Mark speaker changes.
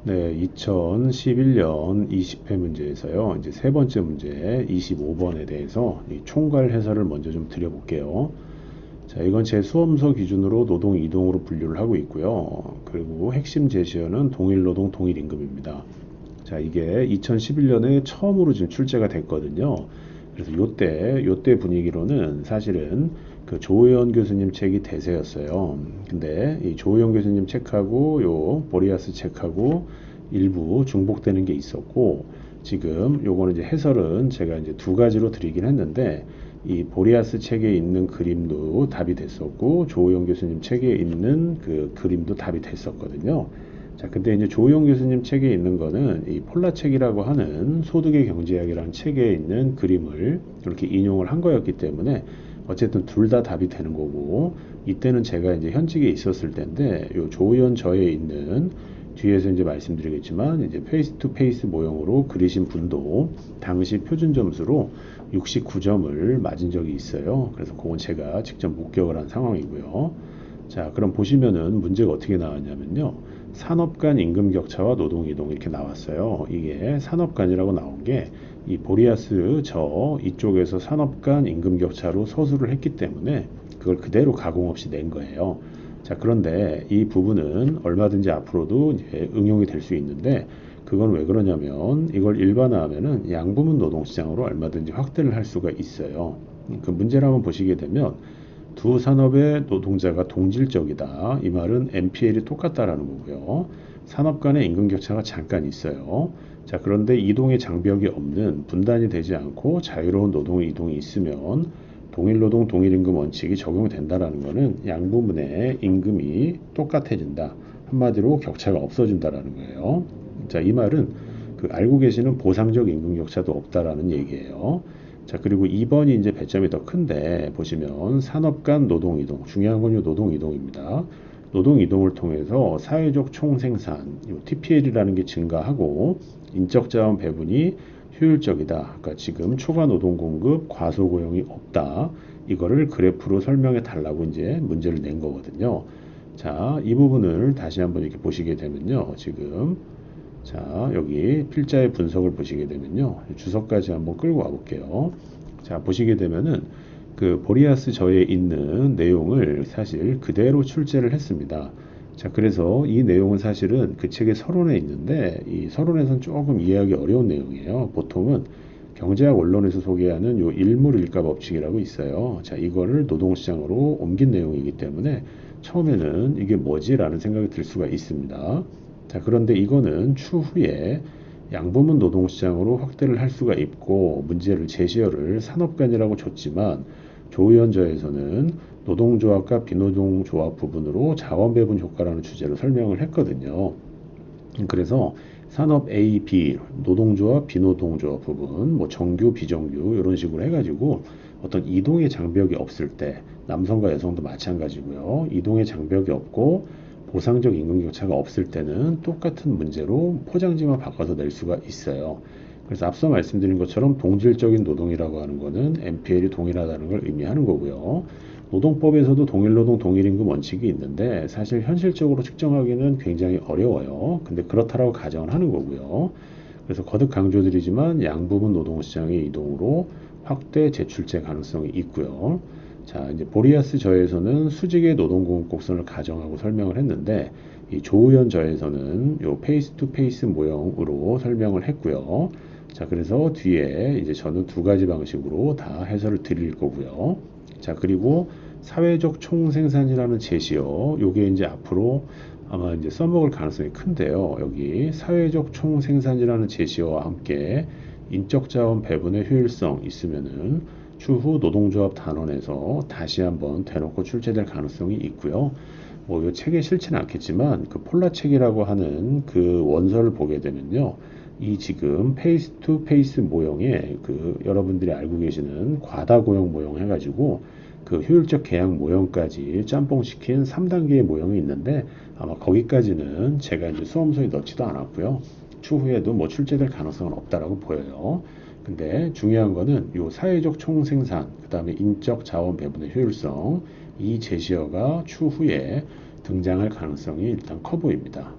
Speaker 1: 네, 2011년 20회 문제에서요. 이제 세 번째 문제 25번에 대해서 이 총괄 해설을 먼저 좀 드려볼게요. 자, 이건 제 수험서 기준으로 노동 이동으로 분류를 하고 있고요. 그리고 핵심 제시어는 동일 노동 동일 임금입니다. 자, 이게 2011년에 처음으로 지금 출제가 됐거든요. 그래서 요때 분위기로는 사실은 그 조호연 교수님 책이 대세였어요. 근데 이 조호연 교수님 책하고 요 보리아스 책하고 일부 중복되는 게 있었고, 지금 요거는 이제 해설은 제가 이제 두 가지로 드리긴 했는데, 이 보리아스 책에 있는 그림도 답이 됐었고, 조호연 교수님 책에 있는 그 그림도 답이 됐었거든요. 자, 근데 이제 조호영 교수님 책에 있는 거는 이 폴라 책이라고 하는 소득의 경제학이라는 책에 있는 그림을 이렇게 인용을 한 거였기 때문에 어쨌든 둘 다 답이 되는 거고, 이때는 제가 이제 현직에 있었을 때인데 요 조호연 저에 있는 뒤에서 이제 말씀드리겠지만 이제 페이스 투 페이스 모형으로 그리신 분도 당시 표준 점수로 69점을 맞은 적이 있어요. 그래서 그건 제가 직접 목격을 한 상황이고요. 자, 그럼 보시면은 문제가 어떻게 나왔냐면요. 산업 간 임금 격차와 노동 이동 이렇게 나왔어요. 이게 산업 간이라고 나온 게 이 보리아스 저 이쪽에서 산업 간 임금 격차로 서술을 했기 때문에 그걸 그대로 가공 없이 낸 거예요. 자, 그런데 이 부분은 얼마든지 앞으로도 이제 응용이 될 수 있는데, 그건 왜 그러냐면 이걸 일반화하면은 양부문 노동시장으로 얼마든지 확대를 할 수가 있어요. 그 문제를 한번 보시게 되면 두 산업의 노동자가 동질적이다. 이 말은 NPL이 똑같다라는 거고요. 산업 간의 임금 격차가 잠깐 있어요. 자, 그런데 이동의 장벽이 없는, 분단이 되지 않고 자유로운 노동 이동이 있으면 동일 노동 동일 임금 원칙이 적용된다라는 것은 양부문의 임금이 똑같아진다. 한마디로 격차가 없어진다라는 거예요. 자, 이 말은 그 알고 계시는 보상적 임금 격차도 없다라는 얘기예요. 자, 그리고 2번이 이제 배점이 더 큰데 보시면 산업 간 노동 이동, 중요한 건 이 노동 이동입니다. 노동 이동을 통해서 사회적 총생산, TPL이라는 게 증가하고 인적 자원 배분이 효율적이다. 그러니까 지금 초과 노동 공급, 과소 고용이 없다. 이거를 그래프로 설명해 달라고 이제 문제를 낸 거거든요. 자, 이 부분을 다시 한번 이렇게 보시게 되면요. 지금 자, 여기 필자의 분석을 보시게 되면요. 주석까지 한번 끌고 와 볼게요. 자, 보시게 되면은 그 보리아스 저에 있는 내용을 사실 그대로 출제를 했습니다. 자, 그래서 이 내용은 사실은 그 책의 서론에 있는데 이 서론에선 조금 이해하기 어려운 내용이에요. 보통은 경제학 원론에서 소개하는 요 일물일가 법칙이라고 있어요. 자, 이거를 노동시장으로 옮긴 내용이기 때문에 처음에는 이게 뭐지라는 생각이 들 수가 있습니다. 자, 그런데 이거는 추후에 양부문 노동시장으로 확대를 할 수가 있고 문제를 제시어를 산업간이라고 줬지만 조의원저에서는 노동조합과 비노동조합 부분으로 자원배분 효과라는 주제로 설명을 했거든요. 그래서 산업 A, B, 노동조합, 비노동조합 부분, 뭐 정규, 비정규 이런 식으로 해가지고 어떤 이동의 장벽이 없을 때 남성과 여성도 마찬가지고요. 이동의 장벽이 없고 보상적 임금 격차가 없을 때는 똑같은 문제로 포장지만 바꿔서 낼 수가 있어요. 그래서 앞서 말씀드린 것처럼 동질적인 노동이라고 하는 것은 NPL이 동일하다는 걸 의미하는 거고요. 노동법에서도 동일노동 동일임금 원칙이 있는데 사실 현실적으로 측정하기는 굉장히 어려워요. 근데 그렇다라고 가정을 하는 거고요. 그래서 거듭 강조드리지만 양부분 노동시장의 이동으로 확대 재출제 가능성이 있고요. 자, 이제 보리아스 저에서는 수직의 노동공급 곡선을 가정하고 설명을 했는데 이 조우현 저에서는 요 페이스 투 페이스 모형으로 설명을 했고요. 자, 그래서 뒤에 이제 저는 두 가지 방식으로 다 해설을 드릴 거고요. 자, 그리고 사회적 총생산이라는 제시어, 요게 이제 앞으로 아마 이제 써먹을 가능성이 큰데요. 여기 사회적 총생산이라는 제시어와 함께 인적 자원 배분의 효율성 있으면은 추후 노동조합 단원에서 다시 한번 대놓고 출제될 가능성이 있고요. 뭐 이 책에 싫지는 않겠지만 그 폴라 책이라고 하는 그 원서를 보게 되면요. 이 지금 페이스 투 페이스 모형에 그 여러분들이 알고 계시는 과다 고용 모형 해가지고 그 효율적 계약 모형까지 짬뽕시킨 3단계의 모형이 있는데 아마 거기까지는 제가 이제 수험서에 넣지도 않았고요. 추후에도 뭐 출제될 가능성은 없다라고 보여요. 근데 중요한 거는 요 사회적 총생산, 그 다음에 인적 자원 배분의 효율성, 이 제시어가 추후에 등장할 가능성이 일단 커 보입니다.